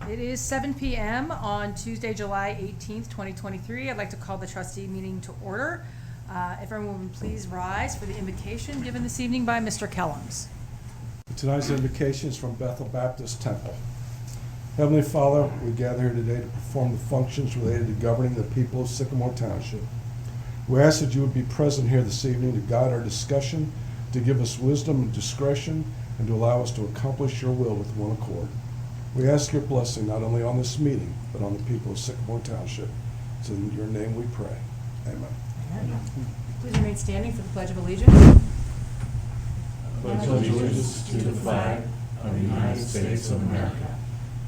It is 7 p.m. on Tuesday, July 18th, 2023. I'd like to call the trustee meeting to order. If everyone would please rise for the invocation given this evening by Mr. Kellums. Tonight's invocation is from Bethel Baptist Temple. Heavenly Father, we gather here today to perform the functions related to governing the people of Sycamore Township. We ask that you would be present here this evening to guide our discussion, to give us wisdom and discretion, and to allow us to accomplish your will with one accord. We ask your blessing not only on this meeting, but on the people of Sycamore Township. It's in your name we pray. Amen. Amen. Please remain standing for the Pledge of Allegiance. Pledge allegiance to the flag of the United States of America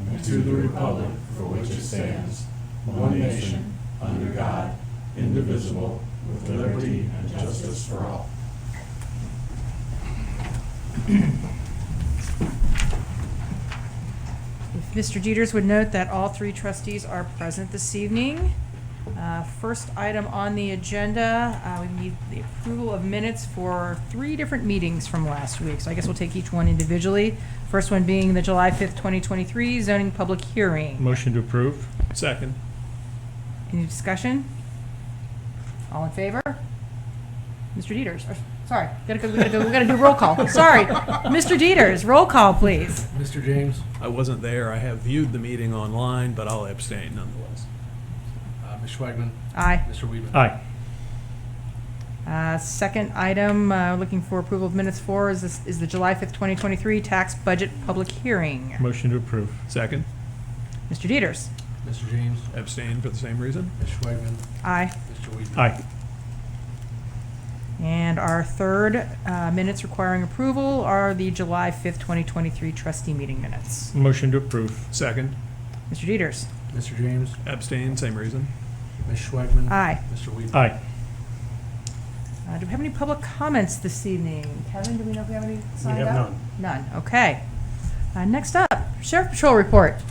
and to the republic for which it stands, one nation, under God, indivisible, with liberty and justice for all. If Mr. Dieters would note that all three trustees are present this evening. First item on the agenda, we need the approval of minutes for 3 different meetings from last week. So I guess we'll take each one individually. First one being the July 5th, 2023 zoning public hearing. Motion to approve. Second. Any discussion? All in favor? Mr. Dieters, sorry, we gotta do roll call. Sorry, Mr. Dieters, roll call, please. Mr. James? I wasn't there. I have viewed the meeting online, but I'll abstain nonetheless. Ms. Schwagman? Aye. Mr. Weedman? Aye. Second item, looking for approval of minutes for is the July 5th, 2023 tax budget public hearing. Motion to approve. Second. Mr. Dieters. Mr. James? Abstain for the same reason. Ms. Schwagman? Aye. Mr. Weedman? Aye. And our third minutes requiring approval are the July 5th, 2023 trustee meeting minutes. Motion to approve. Second. Mr. Dieters. Mr. James? Abstain, same reason. Ms. Schwagman? Aye. Mr. Weedman? Aye. Do we have any public comments this evening? Kevin, do we know if we have any signed up? have None, okay. Next up, Sheriff Patrol report.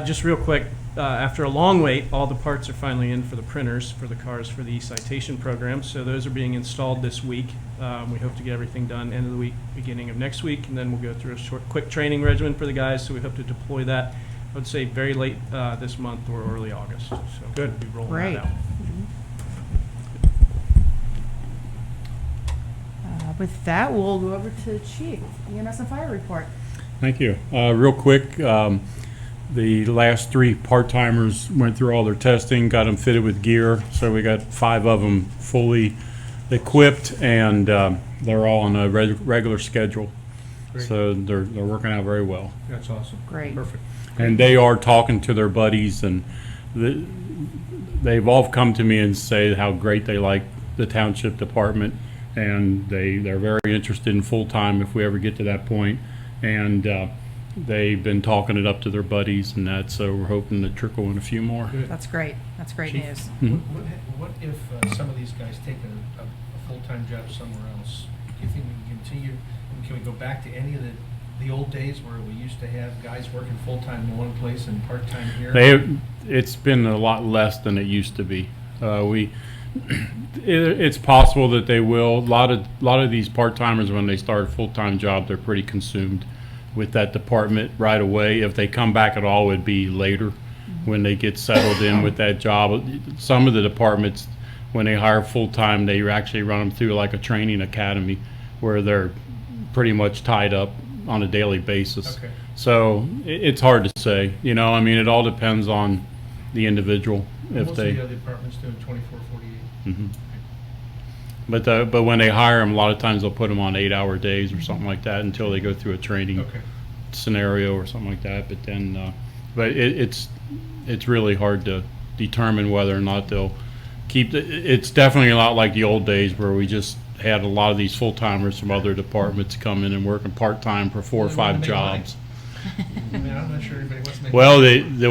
Just real quick, after a long wait, all the parts are finally in for the printers for the cars for the e-citation program. So those are being installed this week. We hope to get everything done end of the week, beginning of next week, and then we'll go through a quick training regimen for the guys. So we hope to deploy that, I would say, very late this month or early August. So Good. we'll be rolling Great. that out. With that, we'll go over to Chief, EMS and Fire report. Thank you. Real quick, the last 3 part-timers went through all their testing, got them fitted with gear, so we got 5 of them fully equipped, and they're all on a regular schedule. Great. So they're working out very well. That's awesome. Great. Perfect. And they are talking to their buddies, and they've all come to me and say how great they like the township department, and they're very interested in full-time if we ever get to that point. And they've been talking it up to their buddies and that, so we're hoping to trickle in a few more. Good. That's great. That's great Chief? news. Mhm. What if some of these guys take a full-time job somewhere else? Do you think we can continue, can we go back to any of the old days where we used to have guys working full-time in one place and part-time here? It's been a lot less than it used to be. It's possible that they will. A lot of these part-timers, when they start a full-time job, they're pretty consumed with that department right away. If they come back at all, it would be later when they get settled in with that job. Some of the departments, when they hire full-time, they actually run them through like a training academy where they're pretty much tied up on a daily basis. Okay. So it's hard to say. I mean, it all depends on the individual. If Most they, of the other departments doing 24, 48. Mhm. But when they hire them, a lot of times they'll put them on 8-hour days or something like that until they go through a training Okay. scenario or something like that. But then, it's really hard to determine whether or not they'll keep. It's definitely a lot like the old days where we just had a lot of these full timers from other departments come in and working part time for 4 or 5 jobs. I mean, I'm not sure everybody wants to make. Well,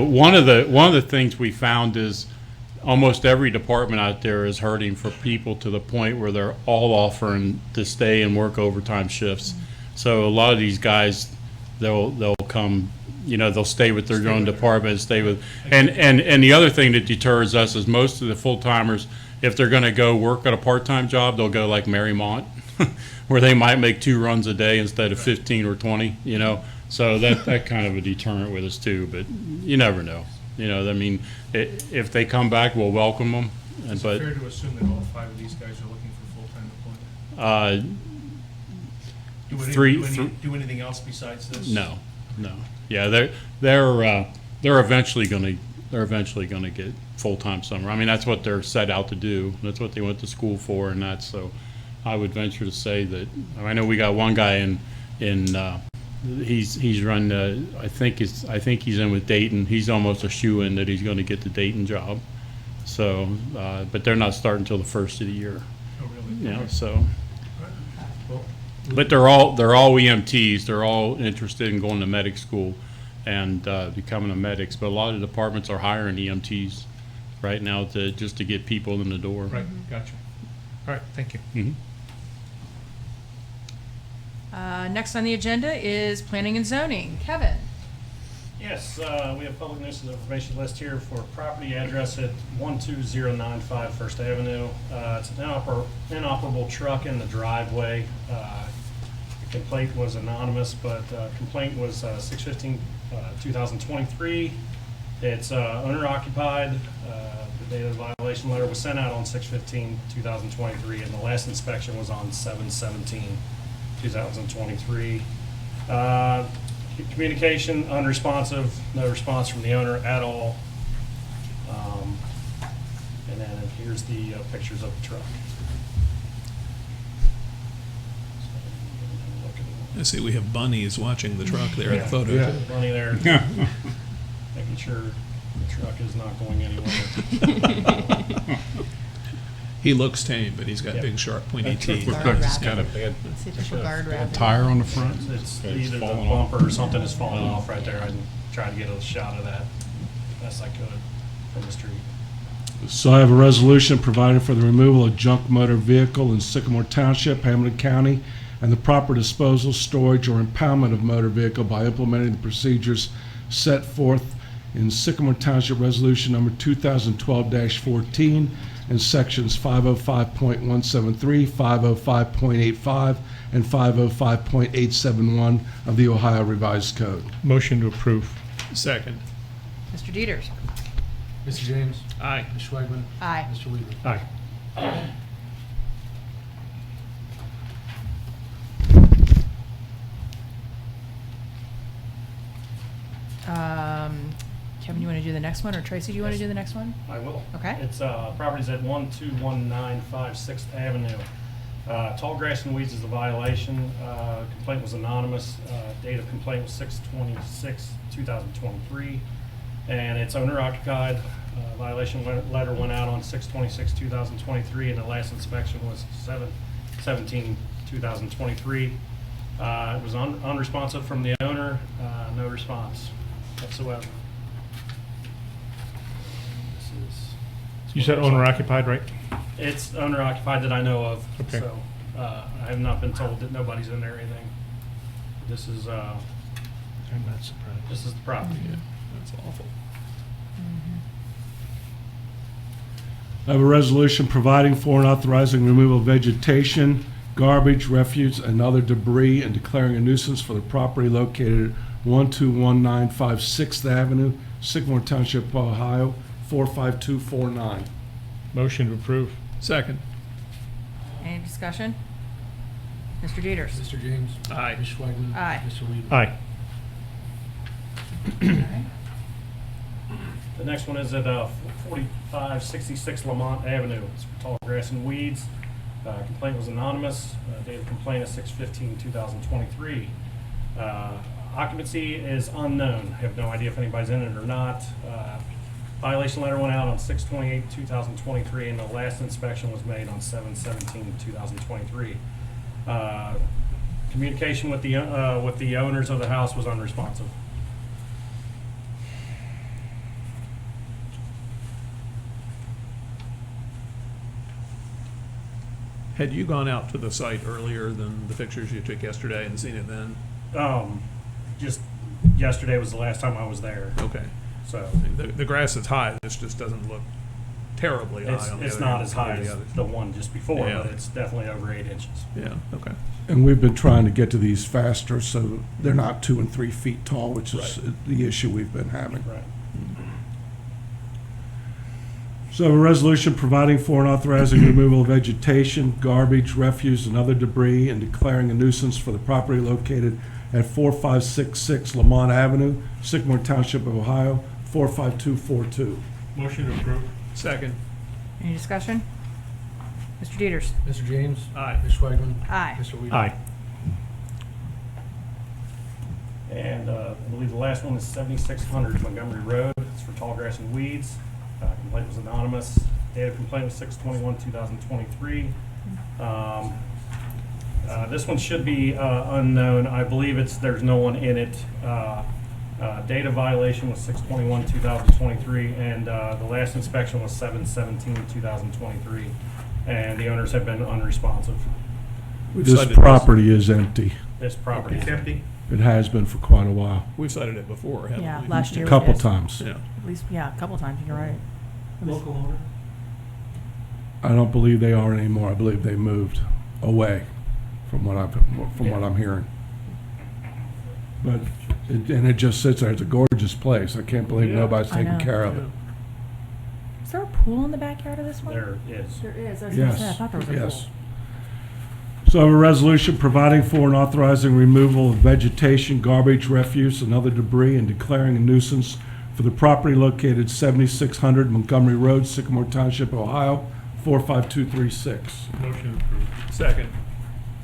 one of the things we found is almost every department out there is hurting for people to the point where they're all offering to stay and work overtime shifts. So a lot of these guys, they'll come, they'll stay with their own department, stay with, and the other thing that deters us is most of the full timers, if they're going to go work at a part-time job, they'll go like Marymount where they might make 2 runs a day instead of 15 or 20, So that kind of a deterrent with us too, but you never know. I mean, if they come back, we'll welcome them. Is it fair to assume that all 5 of these guys are looking for full-time employment? Do anything else besides this? No. Yeah, they're eventually gonna get full-time summer. I mean, that's what they're set out to do. That's what they went to school for, and that's so. I would venture to say that I know we got one guy in he's run. I think he's in with Dayton. He's almost a shoe-in that he's going to get the Dayton job. So, but they're not starting until the first of the year. Oh, really? So. Well, But they're all EMTs. They're all interested in going to medic school and becoming a medics. But a lot of departments are hiring EMTs right now just to get people in the door. right, gotcha. All right, thank you. Mhm. Next on the agenda is planning and zoning. Kevin? Yes, we have public nuisance information list here for property address at 12095 First Avenue. It's an inoperable truck in the driveway. The complaint was anonymous, but complaint was 6/15/2023. It's owner occupied. The date of the violation letter was sent out on 6/15/2023, and the last inspection was on 7/17/2023. Communication unresponsive, no response from the owner at all. And then here's the pictures of the truck. I see we have bunnies watching the truck there in the photo. Yeah. Bunny there, making sure the truck is not going anywhere. He looks tame, but he's got Yep. big, sharp, pointy teeth. Guard rabbit. Got a bad It's the official guard rabbit. tire on the front. It's It's either the falling off. bumper or something is falling off right there. I tried to get a shot of that best I could from the street. So I have a resolution providing for the removal of junk motor vehicle in Sycamore Township, Hamilton County, and the proper disposal, storage, or impoundment of motor vehicle by implementing the procedures set forth in Sycamore Township Resolution Number 2012-14 and Sections 505.173, 505.85, and 505.871 of the Ohio Revised Code. Motion to approve. Second. Mr. Dieters? Mr. James? Aye. Ms. Schwagman? Aye. Mr. Weaver? Aye. Kevin, you want to do the next one, or Tracy, do you want to do the next one? I will. Okay. It's properties at 12195 6th Avenue. Tall grass and weeds is a violation. Complaint was anonymous. Date of complaint was 6/26/2023. And it's owner occupied. Violation letter went out on 6/26/2023, and the last inspection was 7/17/2023. It was unresponsive from the owner. No response whatsoever. This is. You said owner occupied, right? It's owner occupied that I know of. Okay. So I have not been told that nobody's in there or anything. This is I'm not surprised. this is the property. Yeah, that's awful. I have a resolution providing for and authorizing removal of vegetation, garbage, refuse, and other debris, and declaring a nuisance for the property located at 12195 6th Avenue, Sycamore Township, Ohio, 45249. Motion to approve. Second. Any discussion? Mr. Dieters? Mr. James? Aye. Ms. Schwagman? Aye. Mr. Weaver? Aye. The next one is at 4566 Lamont Avenue. It's for tall grass and weeds. Complaint was anonymous. Date of complaint is 6/15/2023. Occupancy is unknown. I have no idea if anybody's in it or not. Violation letter went out on 6/28/2023, and the last inspection was made on 7/17/2023. Communication with the owners of the house was unresponsive. Had you gone out to the site earlier than the pictures you took yesterday and seen it then? Just yesterday was the last time I was there, Okay. so. The grass is high, this just doesn't look terribly high on the It's other not end as compared high to as others. the one just before, Yeah. but it's definitely over 8 inches. Yeah, okay. And we've been trying to get to these faster, so they're not 2 and 3 feet tall, which is the issue we've been having. Right. So a resolution providing for and authorizing removal of vegetation, garbage, refuse, and other debris, and declaring a nuisance for the property located at 4566 Lamont Avenue, Sycamore Township, Ohio, 45242. Motion to approve. Second. Any discussion? Mr. Dieters. Mr. James. Aye. Ms. Schwagman. Aye. Mr. Weedman. Aye. And I believe the last one is 7600 Montgomery Road. It's for tall grass and weeds. Complaint was anonymous. Date of complaint was 6/21/2023. This one should be unknown. I believe there's no one in it. Data violation was 6/21/2023, and the last inspection was 7/17/2023, and the owners have been unresponsive. We've This cited property is empty. This property It's empty. It has been for quite a while, We've cited it before, haven't we? Yeah, last year. a we couple did. times. Yeah. At least, yeah, a couple times, you're right. It was- Local owner. I don't believe they are anymore. I believe they moved away from what I'm hearing. But, and it just sits there. It's a gorgeous place. I can't believe Yeah. nobody's I taking know. care of it. Is there a pool in the backyard of this one? there is. There is. I was gonna say, I Yes, thought there was a pool. yes. So I have a resolution providing for and authorizing removal of vegetation, garbage, refuse, and other debris, and declaring a nuisance for the property located 7600 Montgomery Road, Sycamore Township, Ohio, 45236. Motion approved. Second.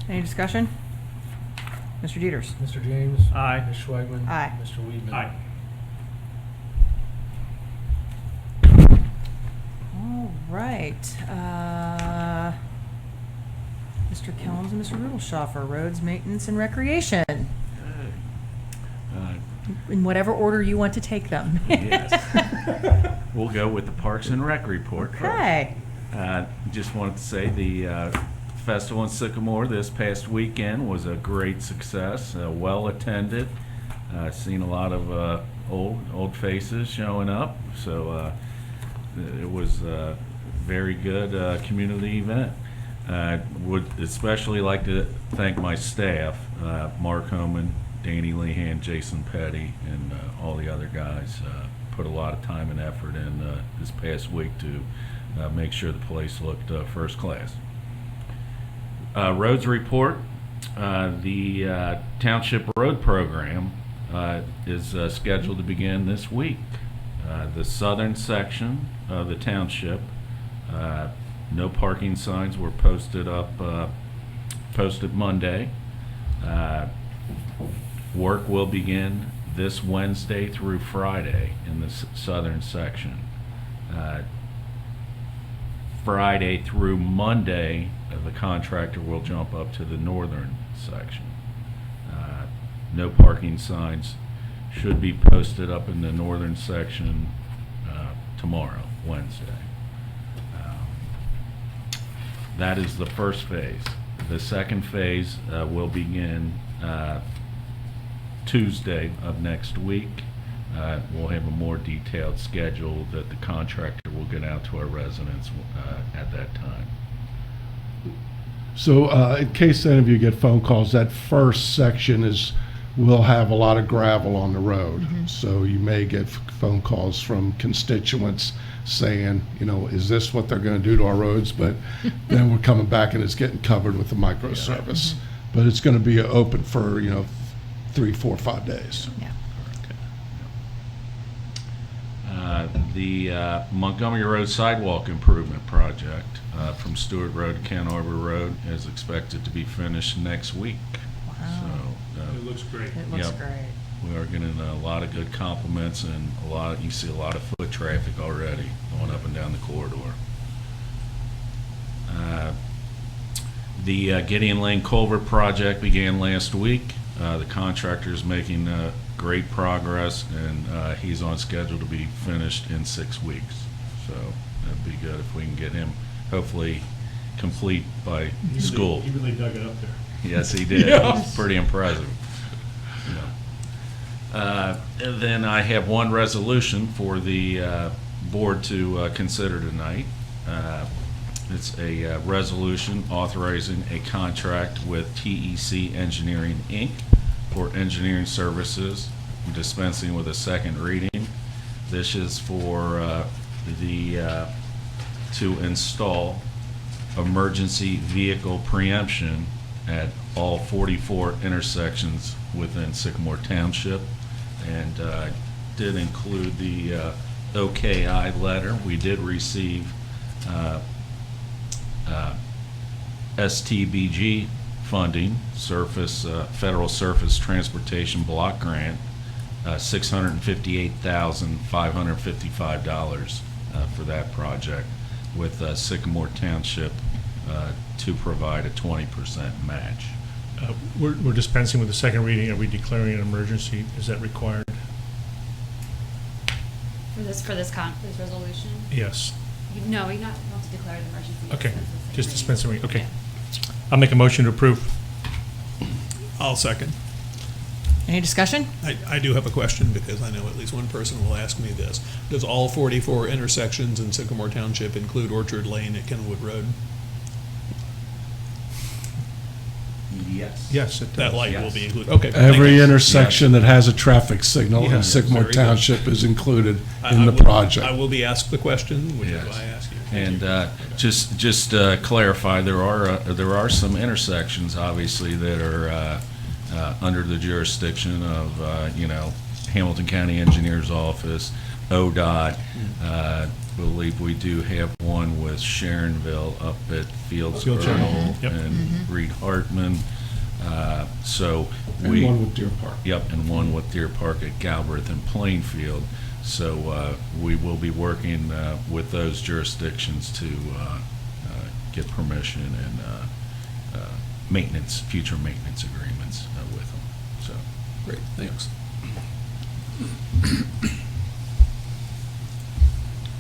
Any discussion? Mr. Dieters. Mr. James. Aye. Ms. Schwagman. Aye. Mr. Weedman. Aye. All right. Mr. Kellums and Mr. Rudolphschaffer, roads, maintenance, and recreation. In whatever order you want to take them. Yes. We'll go with the Parks and Rec report first. Okay. Just wanted to say the festival in Sycamore this past weekend was a great success, well attended. Seen a lot of old faces showing up, so it was a very good community event. Would especially like to thank my staff, Mark Homan, Danny Lehan, Jason Petty, and all the other guys. Put a lot of time and effort in this past week to make sure the place looked first class. Roads report. The Township Road Program is scheduled to begin this week. The southern section of the township, no parking signs were posted Monday. Work will begin this Wednesday through Friday in the southern section. Friday through Monday, the contractor will jump up to the northern section. No parking signs should be posted up in the northern section tomorrow, Wednesday. That is the first phase. The second phase will begin Tuesday of next week. We'll have a more detailed schedule that the contractor will get out to our residents at that time. So in case any of you get phone calls, that first section will have a lot of gravel on the road. So you may get phone calls from constituents saying, is this what they're going to do to our roads? But then we're coming back and it's getting covered with the microservice. But it's going to be open for, 3, 4, 5 days. Yeah. The Montgomery Road Sidewalk Improvement Project from Stewart Road to Kent Arbor Road is expected to be finished next week. Wow. So It looks great. It looks Yep. great. we are getting a lot of good compliments and you see a lot of foot traffic already going up and down the corridor. The Gideon Lane Culvert project began last week. The contractor is making great progress, and he's on schedule to be finished in 6 weeks. So that'd be good if we can get him, hopefully, complete by school. He really dug it up there. Yes, he did. Yes. It's pretty impressive. And then I have one resolution for the board to consider tonight. It's a resolution authorizing a contract with TEC Engineering, Inc. for engineering services, dispensing with a second reading. This is for to install emergency vehicle preemption at all 44 intersections within Sycamore Township, and did include the OKI letter. We did receive STBG funding, Federal Surface Transportation Block Grant, $658,555 for that project, with Sycamore Township to provide a 20% match. We're dispensing with the second reading. Are we declaring an emergency? Is that required? For this resolution? Yes. No, we not want to declare an emergency. Okay, just dispense dispensing. Okay. Yeah. I'll make a motion to approve. I'll second. Any discussion? I do have a question, because I know at least one person will ask me this. Does all 44 intersections in Sycamore Township include Orchard Lane at Kenwood Road? Yes. Yes, it does. That light will Yes. be included. Okay. thank Every you. intersection that has a traffic signal in Yeah, Sycamore very good. Township is included I in the will- project. I will be asked the question, which is Yes. why I ask you. Thank And you. just clarify, there are some intersections, obviously, that are under the jurisdiction of Hamilton County Engineers Office, ODOT. Believe we do have one with Sharonville up at Fields Fields Earl Earl, yep. and Reed Hartman. So And we. one with Deer Park. Yep, and one with Deer Park at Galbraith and Plainfield. So we will be working with those jurisdictions to get permission and future maintenance agreements with them. So, Great, thanks.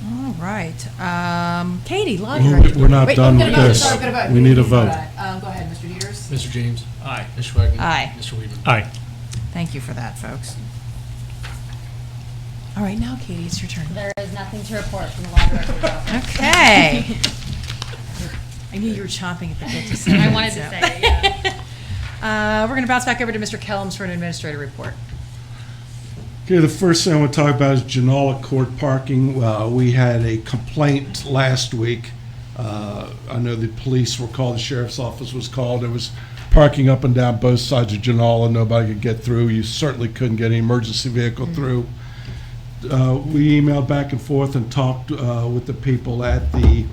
All right. Katie, Lodge Director. We're not Wait, done I'm with gonna vote. this. Sorry, I'm gonna vote. We need a vote. Go ahead, Mr. Dieters. Mr. James? Aye. Mr. Wagner? Aye. Mr. Weaver? Aye. Thank you for that, folks. All right, now, Katie, it's your turn. There is nothing to report from the law director's office. Okay. I knew you were chomping at the bit to say I it, wanted to so. say it, yeah. We're going to bounce back over to Mr. Kellums for an administrative report. Okay, the first thing I want to talk about is Genola Court parking. We had a complaint last week. I know the police were called, the sheriff's office was called. There was parking up and down both sides of Genola. Nobody could get through. You certainly couldn't get an emergency vehicle through. We emailed back and forth and talked with the people at the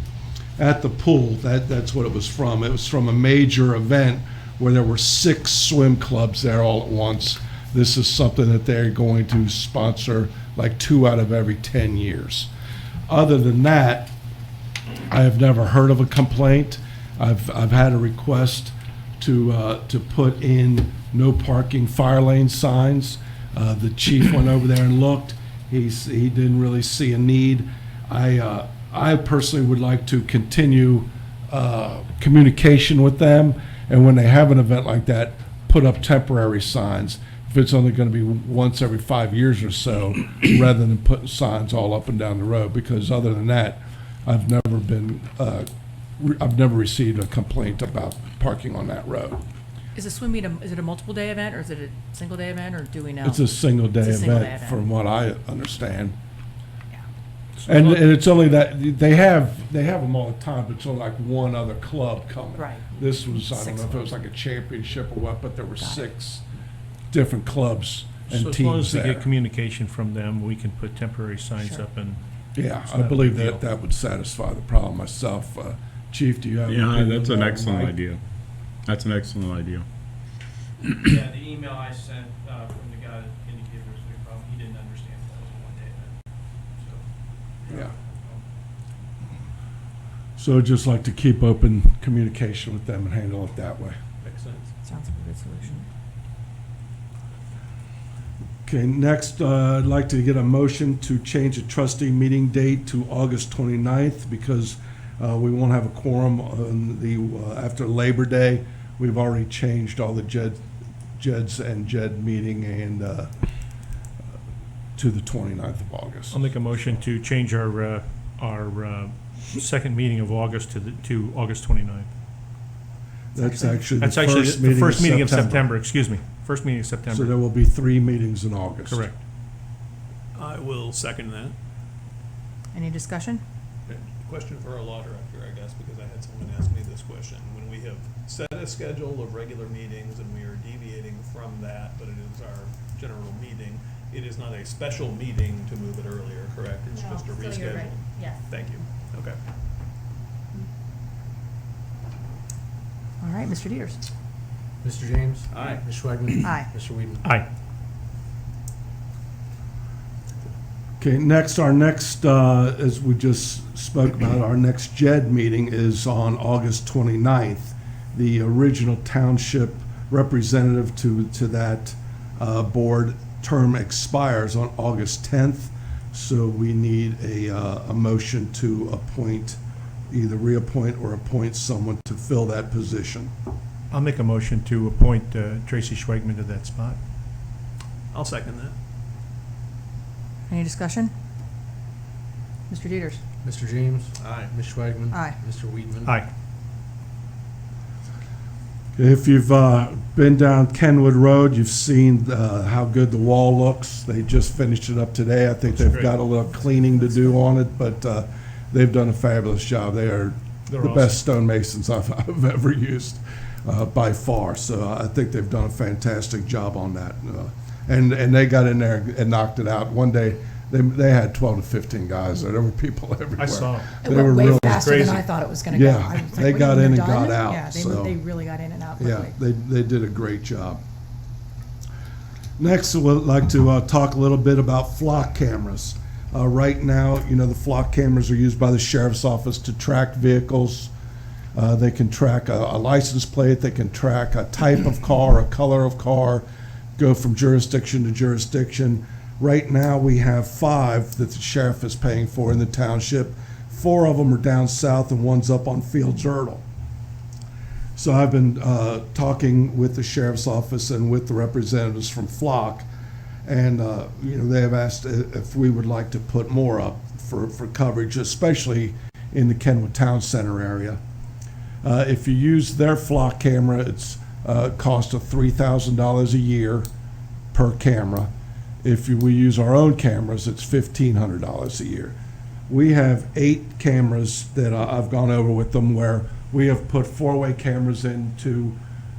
pool. That's what it was from. It was from a major event where there were 6 swim clubs there all at once. This is something that they're going to sponsor like 2 out of every 10 years. Other than that, I have never heard of a complaint. I've had a request to put in no parking fire lane signs. The chief went over there and looked. He didn't really see a need. I personally would like to continue communication with them, and when they have an event like that, put up temporary signs. If it's only going to be once every 5 years or so, rather than putting signs all up and down the road, because other than that, I've never received a complaint about parking on that road. Is the swim meet, is it a multiple day event, or is it a single day event, or do we know? It's a single day It's a single day event, event. from what I understand. Yeah. And it's only that, they have them all the time, but it's only like one other club coming. Right. This was, I don't 6 know if it was like a championship or what, but there were Got it. 6 different clubs and So as long teams as we get there. communication from them, we can put temporary signs Sure. up and. Yeah, It's I not a believe big that deal. that would satisfy the problem myself. Chief, do you have? Yeah, opinion that's on an that, excellent Mike? idea. That's an excellent idea. Yeah, the email I sent from the guy that indicated there was a big problem, he didn't understand that was a one-day event. So, Yeah. So I'd just like to keep open communication with them and handle it that way. makes sense. Sounds like a good solution. Okay, next, I'd like to get a motion to change the trustee meeting date to August 29th, because we won't have a quorum on after Labor Day. We've already changed all the JEDs and JED meeting and to the 29th of August. I'll make a motion to change our second meeting of August to August 29th. That's actually That's the actually first the meeting first meeting of of September, excuse me. First meeting of So September. there will be 3 meetings in August. Correct. I will second that. Any discussion? Question for our law director, I guess, because I had someone ask me this question. When we have set a schedule of regular meetings and we are deviating from that, but it is our general meeting, it is not a special meeting to move it earlier, correct? It's just a reschedule? So you're right, yes. Thank you. Okay. All right, Mr. Dieters. Mr. James? Aye. Ms. Schwagman? Aye. Mr. Weedman? Aye. Okay, next, our next, as we just spoke about, our next JED meeting is on August 29th. The original township representative to that board term expires on August 10th, so we need a motion to appoint, either reappoint or appoint someone to fill that position. I'll make a motion to appoint Tracy Schwagman to that spot. I'll second that. Any discussion? Mr. Dieters. Mr. James? Aye. Ms. Schwagman? Aye. Mr. Weedman? Aye. If you've been down Kenwood Road, you've seen how good the wall looks. They just finished it up today. I think Looks they've great. got a little cleaning to do on it, but they've done a fabulous job. They are They're the awesome. best stonemasons I've ever used by far. So I think they've done a fantastic job on that. And they got in there and knocked it out. One day, they had 12 to 15 guys there. There were people everywhere. I saw. It They were went way really faster than crazy. I thought it was gonna go. Yeah, I was like, they what, got they're in and done? got out, Yeah, so- they really got in and out Yeah, quickly. they did a great job. Next, we'd like to talk a little bit about flock cameras. Right now, the flock cameras are used by the sheriff's office to track vehicles. They can track a license plate, they can track a type of car, a color of car, go from jurisdiction to jurisdiction. Right now, we have 5 that the sheriff is paying for in the township. 4 of them are down south and one's up on Fields Erdel. So I've been talking with the sheriff's office and with the representatives from Flock, and they have asked if we would like to put more up for coverage, especially in the Kenwood Town Center area. If you use their Flock camera, it's cost of $3,000 a year per camera. If we use our own cameras, it's $1,500 a year. We have 8 cameras that I've gone over with them where we have put 4-way cameras into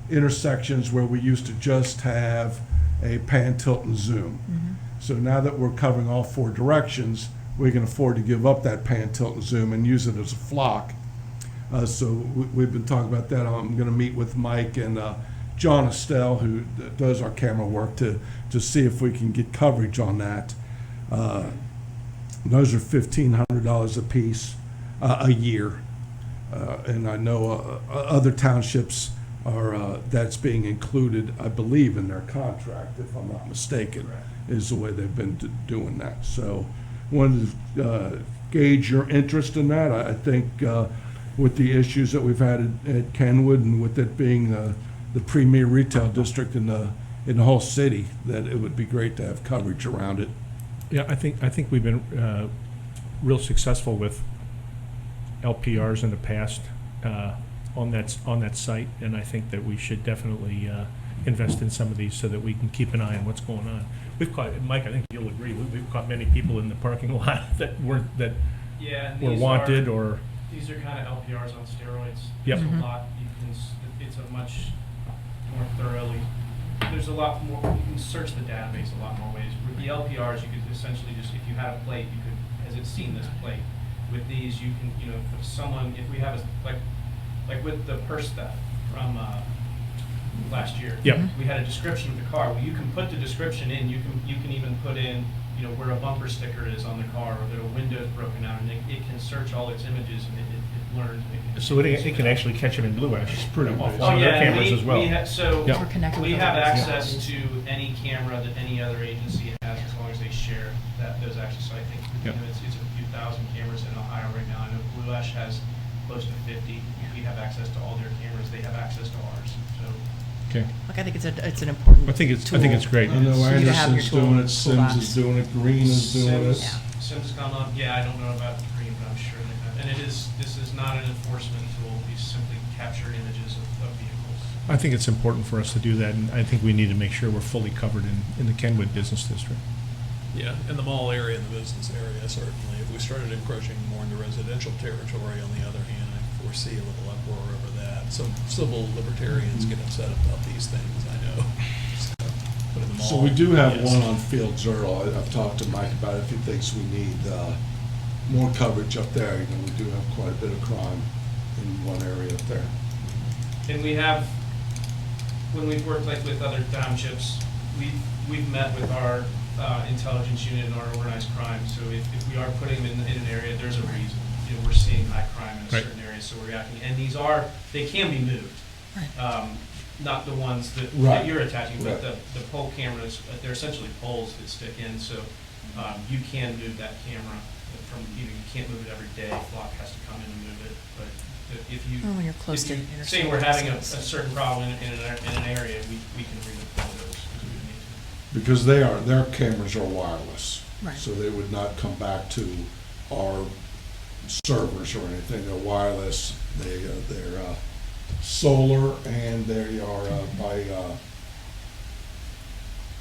intersections where we used to just have a pan, tilt, and zoom. So now that we're covering all 4 directions, we can afford to give up that pan, tilt, and zoom and use it as a flock. So we've been talking about that. I'm going to meet with Mike and John Estelle, who does our camera work, to see if we can get coverage on that. Those are $1,500 a piece a year. And I know other townships are, that's being included, I believe, in their contract, if I'm not mistaken, is the way they've been doing that. So wanted to gauge your interest in that. I think with the issues that we've had at Kenwood and with it being the premier retail district in the whole city, that it would be great to have coverage around it. Yeah, I think we've been real successful with LPRs in the past on that site, and I think that we should definitely invest in some of these so that we can keep an eye on what's going on. We've caught, Mike, I think you'll agree, we've caught many people in the parking lot that were wanted or. These are kind of LPRs on steroids. Yep. There's a lot, it's a much more thoroughly, there's a lot more, you can search the database a lot more ways. With the LPRs, you could essentially just, if you had a plate, you could, has it seen this plate? With these, you can, if someone, if we have like with the purse theft from last year. Yep. We had a description of the car. Well, you can put the description in, you can even put in, where a bumper sticker is on the car, or that a window's broken out, and it can search all its images, and it learns. So it can actually catch them in blue ash. It's pretty awful. Oh, yeah, cameras as well. So Yep. We're connected we with have others. access to any camera that any other agency has, as long as they share those access. So I think Yep. it's a few thousand cameras in Ohio right now. I know Blue Ash has close to 50. We have access to all their cameras. They have access to ours. So Okay. Like, I think it's an important I think it's tool. great. I know So you have your Anderson's doing it, tool Sims box. is doing it, Green is doing it. Sims has gone on, yeah, I don't know about the green, but I'm sure they have. And this is not an enforcement tool, we simply capture images of vehicles. I think it's important for us to do that, and I think we need to make sure we're fully covered in the Kenwood Business District. Yeah, in the mall area and the business area, certainly. If we started encroaching more into residential territory, on the other hand, I foresee a little uproar over that. Some civil libertarians get upset about these things, I know. But in the So mall, we do have yes. one on Fields Earl. I've talked to Mike about it, if he thinks we need more coverage up there. You know, we do have quite a bit of crime in one area up there. And we have, when we've worked like with other townships, we've met with our intelligence unit and our organized crime. So if we are putting them in an area, there's a reason. You know, we're seeing high crime in a Right. certain area, so we're reacting. And they can be moved. Not the ones that Right. you're attaching, but Right. the pole cameras, they're essentially poles that stick in, so you can move that camera from, you can't move it every day. Flock has to come in and move it, but if you. Oh, when you're close if to you interstate say we're having a access. certain problem in an area, we can redeploy those if we need to. Because their cameras are wireless. Right. So they would not come back to our servers or anything. They're wireless. They're solar, and they are by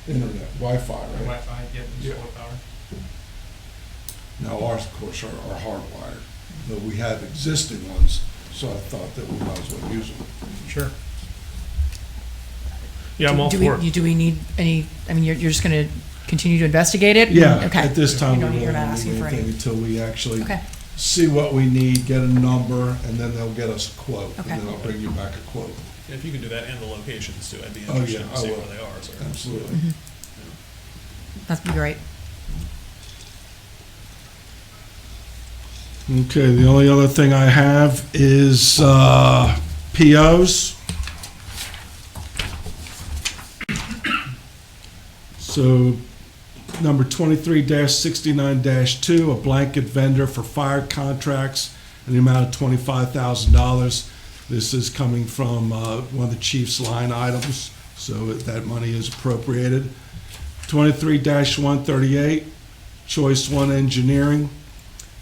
internet, Wi-Fi, right? Wi-Fi, Yeah. solar power. Now ours, of course, are hardwired, but we have existing ones, so I thought that we might as well use them. Sure. Yeah, I'm all Do for we, it. do we need any, I mean, you're just gonna continue to investigate it? Yeah, Okay. at this time, we You're really not don't asking need for any. anything until we actually Okay, see what we need, get a number, and then they'll get us a quote. Okay. And then I'll bring you back a quote. If you can do that and the locations too, I'd be Oh, interested yeah, to I see will. where they are, sir. Absolutely. Mhm. that'd be great. Okay, the only other thing I have is POs. So, number 23-69-2, a blanket vendor for fire contracts in the amount of $25,000. This is coming from one of the chief's line items, so that money is appropriated. 23-138, Choice One Engineering,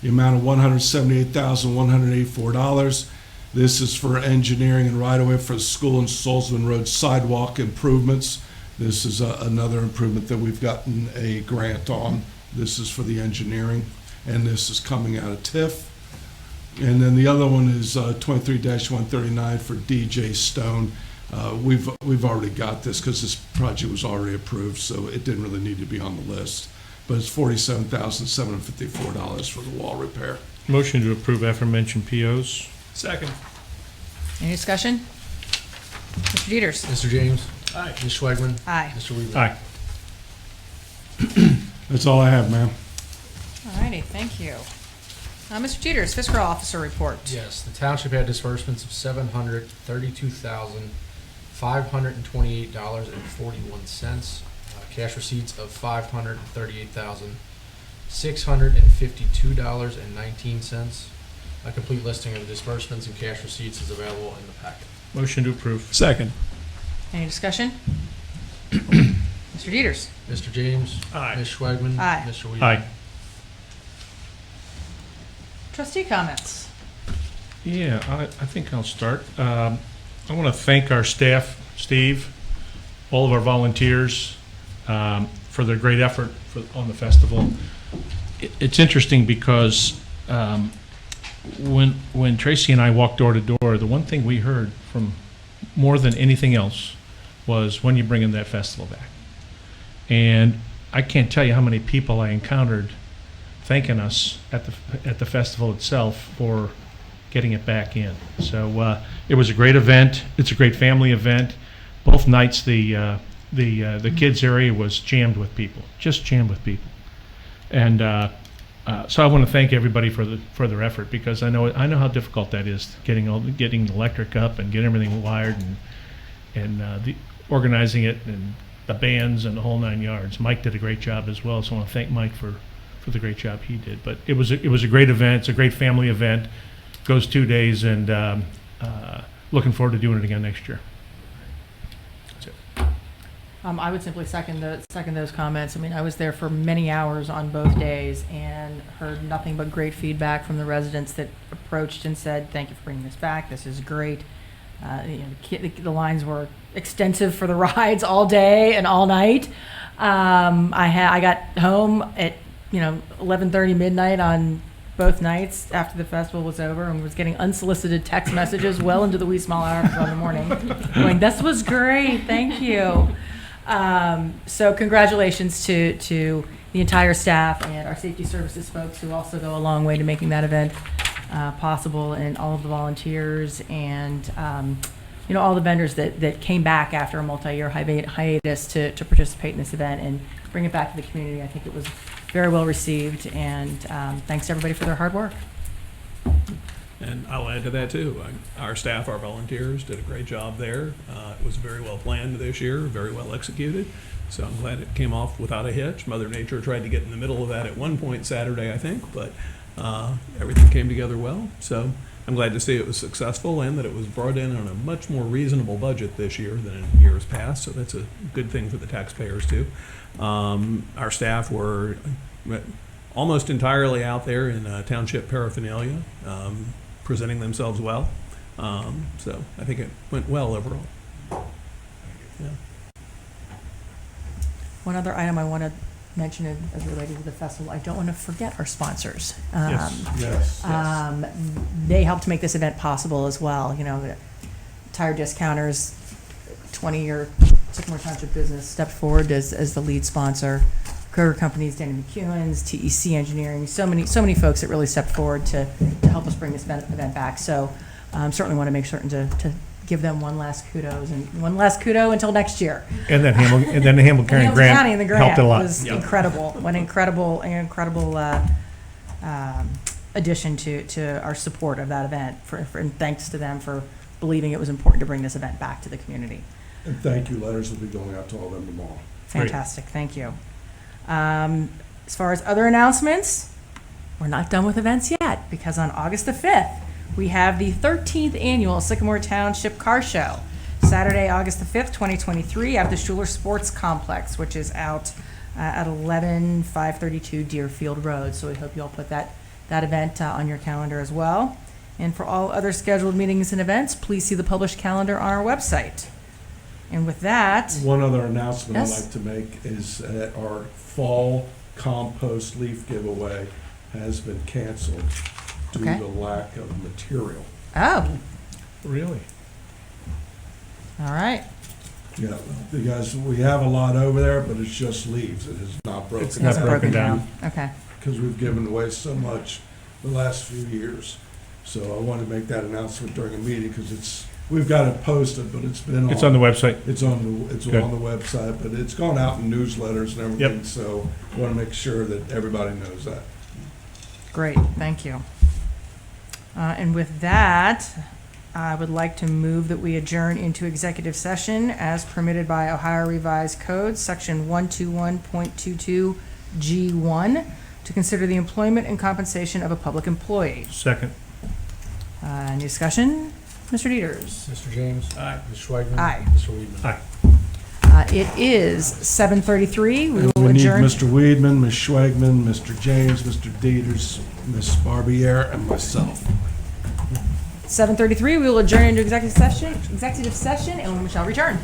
the amount of $178,184. This is for engineering and right-of-way for the school and Solzman Road sidewalk improvements. This is another improvement that we've gotten a grant on. This is for the engineering, and this is coming out of TIF. And then the other one is 23-139 for DJ Stone. We've already got this because this project was already approved, so it didn't really need to be on the list. But it's $47,754 for the wall repair. Motion to approve aforementioned POs. Second. Any discussion? Mr. Dieters? Mr. James. Aye. Ms. Schwagman. Aye. Mr. Weaver. Aye. That's all I have, ma'am. All righty, thank you. Mr. Dieters, fiscal officer report. Yes, the township had disbursements of $732,528.41. Cash receipts of $538,652.19. A complete listing of the disbursements and cash receipts is available in the packet. Motion to approve. Second. Any discussion? Mr. Dieters? Mr. James. Aye. Ms. Schwagman. Aye. Mr. Weaver. Aye. Trustee comments. Yeah, I think I'll start. I want to thank our staff, Steve, all of our volunteers, for their great effort on the festival. It's interesting because when Tracy and I walked door to door, the one thing we heard from more than anything else was, when you bringing that festival back. And I can't tell you how many people I encountered thanking us at the festival itself for getting it back in. So it was a great event. It's a great family event. Both nights the kids area was jammed with people, just jammed with people. And so I want to thank everybody for their effort, because I know how difficult that is, getting the electric up and getting everything wired and organizing it and the bands and the whole 9 yards. Mike did a great job as well, so I want to thank Mike for the great job he did. But it was a great event. It's a great family event. Goes 2 days, and looking forward to doing it again next year. I would simply second those comments. I mean, I was there for many hours on both days and heard nothing but great feedback from the residents that approached and said, "Thank you for bringing this back. This is great." The lines were extensive for the rides all day and all night. I got home at 11:30 midnight on both nights after the festival was over, and was getting unsolicited text messages well into the wee small hours of the morning, going, "This was great, thank you." So congratulations to the entire staff and our safety services folks who also go a long way to making that event possible, and all of the volunteers and all the vendors that came back after a multi-year hiatus to participate in this event and bring it back to the community. I think it was very well received, and thanks to everybody for their hard work. And I'll add to that too. Our staff, our volunteers did a great job there. It was very well planned this year, very well executed. So I'm glad it came off without a hitch. Mother Nature tried to get in the middle of that at one point Saturday, I think, but everything came together well. So I'm glad to see it was successful and that it was brought in on a much more reasonable budget this year than in years past. So that's a good thing for the taxpayers too. Our staff were almost entirely out there in township paraphernalia, presenting themselves well. So I think it went well overall. Yeah. One other item I want to mention as related to the festival, I don't want to forget our sponsors. Yes. They helped make this event possible as well. Tire Discounters, 20-year Sycamore Township business, stepped forward as the lead sponsor. Kroger Companies, Danny McEwen's, TEC Engineering, so many folks that really stepped forward to help us bring this event back. So certainly want to make certain to give them one last kudos and one last kudo until next year. And then the Hamilton County grant helped a lot. Was incredible. What an incredible addition to our support of that event. And thanks to them for believing it was important to bring this event back to the community. And thank you letters will be going out to all of them tomorrow. Fantastic. Thank you. As far as other announcements, we're not done with events yet, because on August the 5th, we have the 13th annual Sycamore Township Car Show. Saturday, August the 5th, 2023, at the Schuler Sports Complex, which is out at 11532 Deerfield Road. So we hope you all put that event on your calendar as well. And for all other scheduled meetings and events, please see the published calendar on our website. And with that, one other announcement Yes? I'd like to make is that our fall compost leaf giveaway has been canceled due Okay. to lack of material. oh, Really? all right. Yeah, because we have a lot over there, but it's just leaves. It is not broken. It's not broken down. Okay. Because we've given away so much the last few years. So I wanted to make that announcement during a meeting because we've got it posted, but it's been It's on the website. It's on the Good. website, but it's gone out in newsletters and everything. Yep. So I want to make sure that everybody knows that. Great, thank you. And with that, I would like to move that we adjourn into executive session as permitted by Ohio Revised Code, Section 121.22 G1, to consider the employment and compensation of a public employee. Second. Any discussion? Mr. Dieters? Mr. James? Aye. Ms. Schwagman? Aye. Mr. Weedman? Aye. It is 7:33. We And will we need adjourn. Mr. Weedman, Ms. Schwagman, Mr. James, Mr. Dieters, Ms. Barbier, and myself. 7:33. We will adjourn into executive session, and we shall return.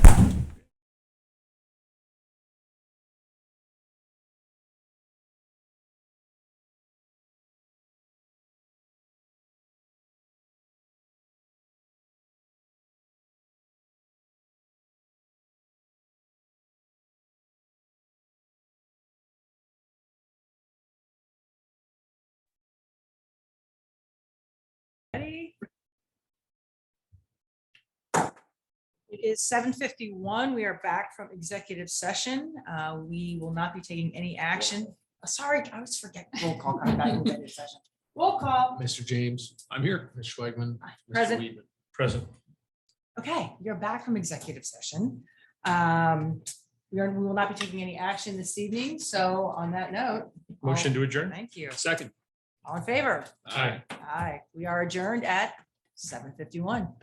Ready? It is 7:51. We are back from executive session. We will not be taking any action. Sorry, I always forget. Roll call coming back in executive session. Roll call. Mr. James? I'm here. Ms. Schwagman? Mr. Present. Weedman? Present. Okay, you're back from executive session. We will not be taking any action this evening. So on that note. Motion to adjourn? Thank you. Second. All in favor? Aye. Aye. We are adjourned at 7:51.